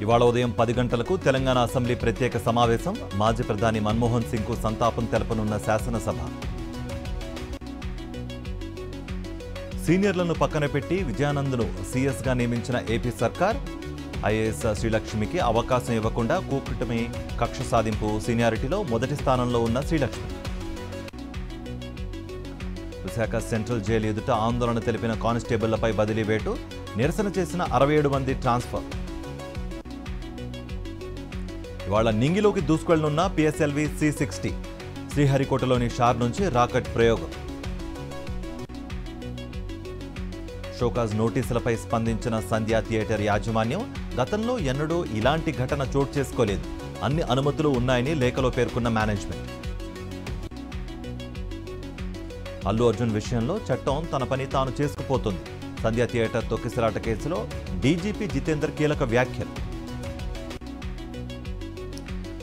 ఇవాళ ఉదయం 10 గంటలకు తెలంగాణ అసెంబ్లీ ప్రత్యేక సమావేశం. మాజీ ప్రధాని మన్మోహన్ సింగ్కు సంతాపం తెలపనున్న శాసనసభ. సీనియర్లను పక్కన పెట్టి విజయానంద్ను సీఎస్గా నియమించిన ఏపీ సర్కార్. ఐఏఎస్ శ్రీలక్ష్మికి అవకాశం ఇవ్వకుండా కూకటమి కక్ష సాధింపు. సీనియారిటీలో మొదటి స్థానంలో ఉన్న శ్రీలక్ష్మి. విశాఖ సెంట్రల్ జైలు ఎదుట ఆందోళన తెలిపిన కానిస్టేబుళ్లపై బదిలీ వేటు. నిరసన చేసిన 67 మంది ట్రాన్స్ఫర్. ఇవాళ నింగిలోకి దూసుకెళ్లనున్న పిఎస్ఎల్వి C60. శ్రీహరికోటలోని షార్ నుంచి రాకెట్ ప్రయోగం. షోకాజ్ నోటీసులపై స్పందించిన సంధ్యా థియేటర్ యాజమాన్యం గతంలో ఎన్నడూ ఇలాంటి ఘటన చోటు చేసుకోలేదు. అన్ని అనుమతులు ఉన్నాయని లేఖలో పేర్కొన్న మేనేజ్మెంట్. అల్లు అర్జున్ విషయంలో చట్టం తన పని తాను చేసుకుపోతుంది. సంధ్యా థియేటర్ తొక్కిసలాట కేసులో డీజీపీ జితేందర్ కీలక వ్యాఖ్యలు.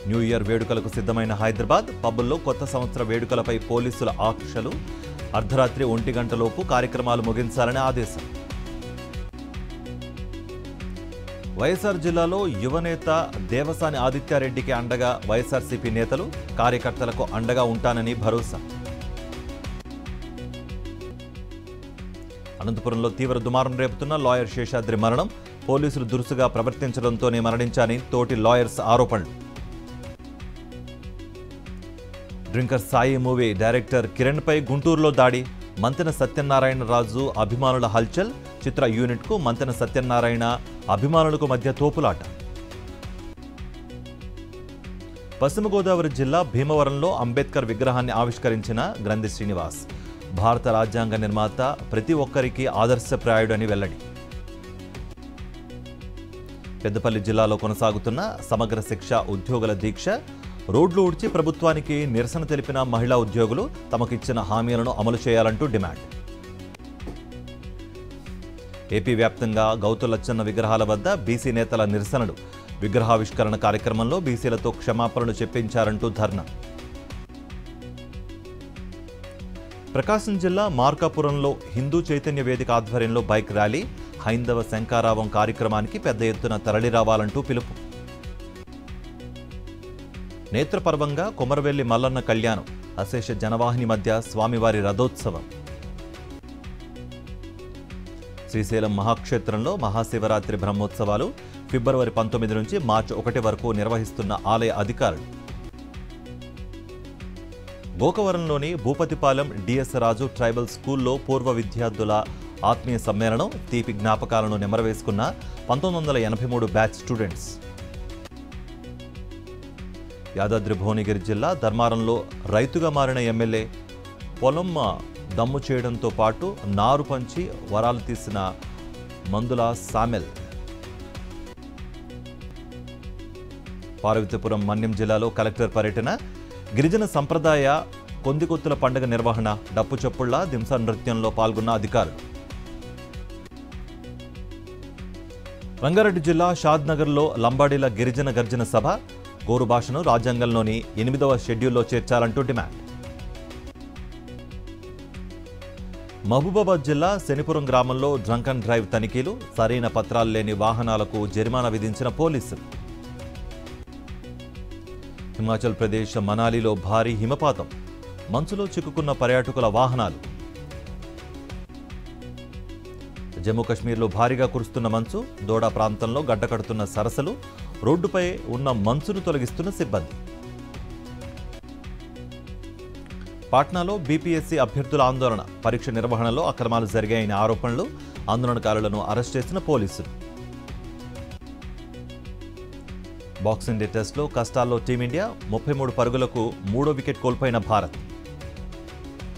న్యూ ఇయర్ వేడుకలకు సిద్ధమైన హైదరాబాద్. పబ్బుల్లో కొత్త సంవత్సర వేడుకలపై పోలీసుల ఆంక్షలు. అర్ధరాత్రి 1 గంటలోపు కార్యక్రమాలు ముగించాలని ఆదేశం. వైఎస్ఆర్ జిల్లాలో యువనేత దేవసాని ఆదిత్యారెడ్డికి అండగా వైఎస్ఆర్సీపీ నేతలు. కార్యకర్తలకు అండగా ఉంటానని భరోసా. అనంతపురంలో తీవ్ర దుమారం రేపుతున్న లాయర్ శేషాద్రి మరణం. పోలీసులు దురుసుగా ప్రవర్తించడంతోనే మరణించారని తోటి లాయర్స్ ఆరోపణలు. డ్రింకర్ సాయి మూవీ డైరెక్టర్ కిరణ్పై గుంటూరులో దాడి. మంతెన సత్యనారాయణ రాజు అభిమానుల హల్చల్. చిత్ర యూనిట్కు మంతెన సత్యనారాయణ అభిమానులకు మధ్య తోపులాట. పశ్చిమ గోదావరి జిల్లా భీమవరంలో అంబేద్కర్ విగ్రహాన్ని ఆవిష్కరించిన గ్రంథి శ్రీనివాస్. భారత రాజ్యాంగ నిర్మాత ప్రతి ఒక్కరికి ఆదర్శప్రాయుడని వెల్లడి. పెద్దపల్లి జిల్లాలో కొనసాగుతున్న సమగ్ర శిక్ష ఉద్యోగుల దీక్ష. రోడ్లు ఊడ్చి ప్రభుత్వానికి నిరసన తెలిపిన మహిళా ఉద్యోగులు. తమకిచ్చిన హామీలను అమలు చేయాలంటూ డిమాండ్. ఏపీ వ్యాప్తంగా గౌతు లచ్చన్న విగ్రహాల వద్ద బీసీ నేతల నిరసనలు. విగ్రహావిష్కరణ కార్యక్రమంలో బీసీలతో క్షమాపణలు చెప్పించారంటూ ధర్నా. ప్రకాశం జిల్లా మార్కాపురంలో హిందూ చైతన్య వేదిక ఆధ్వర్యంలో బైక్ ర్యాలీ. హైందవ శంకారావం కార్యక్రమానికి పెద్ద ఎత్తున తరలిరావాలంటూ పిలుపు. నేత్రపర్వంగా కొమరవెల్లి మల్లన్న కళ్యాణం. అశేష జనవాహిని మధ్య స్వామివారి రథోత్సవం. శ్రీశైలం మహాక్షేత్రంలో మహాశివరాత్రి బ్రహ్మోత్సవాలు. ఫిబ్రవరి 19 నుంచి మార్చి 1 వరకు నిర్వహిస్తున్న ఆలయ అధికారులు. గోకవరంలోని భూపతిపాలెం డిఎస్ రాజు ట్రైబల్ స్కూల్లో పూర్వ విద్యార్థుల ఆత్మీయ సమ్మేళనం. తీపి జ్ఞాపకాలను నెమరవేసుకున్న 1983 బ్యాచ్ స్టూడెంట్స్. యాదాద్రి భువనగిరి జిల్లా ధర్మారంలో రైతుగా మారిన ఎమ్మెల్యే పొలం దమ్ము చేయడంతో పాటు నారు పంచి వరాలు తీసిన మందుల సామెల్. పార్వతీపురం మన్యం జిల్లాలో కలెక్టర్ పర్యటన. గిరిజన సంప్రదాయ కొందికొత్తుల పండుగ నిర్వహణ. డప్పు చప్పుళ్ల దింస నృత్యంలో పాల్గొన్న అధికారులు. రంగారెడ్డి జిల్లా షాద్నగర్లో లంబాడీల గిరిజన గర్జన సభ. గోరు భాషను రాజ్యాంగంలోని 8వ షెడ్యూల్లో చేర్చాలంటూ డిమాండ్. మహబూబాబాద్ జిల్లా శనిపురం గ్రామంలో డ్రంక్ అండ్ డ్రైవ్ తనిఖీలు. సరైన పత్రాలు లేని వాహనాలకు జరిమానా విధించిన పోలీసులు. హిమాచల్ ప్రదేశ్ మనాలిలో భారీ హిమపాతం. మంచులో చిక్కుకున్న పర్యాటకుల వాహనాలు. జమ్మూ కశ్మీర్లో భారీగా కురుస్తున్న మంచు. దోడా ప్రాంతంలో గడ్డకడుతున్న సరస్సులు. రోడ్డుపై ఉన్న మంచును తొలగిస్తున్న సిబ్బంది. పాట్నాలో బీపీఎస్సీ అభ్యర్థుల ఆందోళన. పరీక్ష నిర్వహణలో అక్రమాలు జరిగాయని ఆరోపణలు. ఆందోళనకారులను అరెస్ట్ చేసిన పోలీసులు. బాక్సింగ్ డే టెస్ట్లో కష్టాల్లో టీమిండియా. 33 పరుగులకు 3వ వికెట్ కోల్పోయిన భారత్.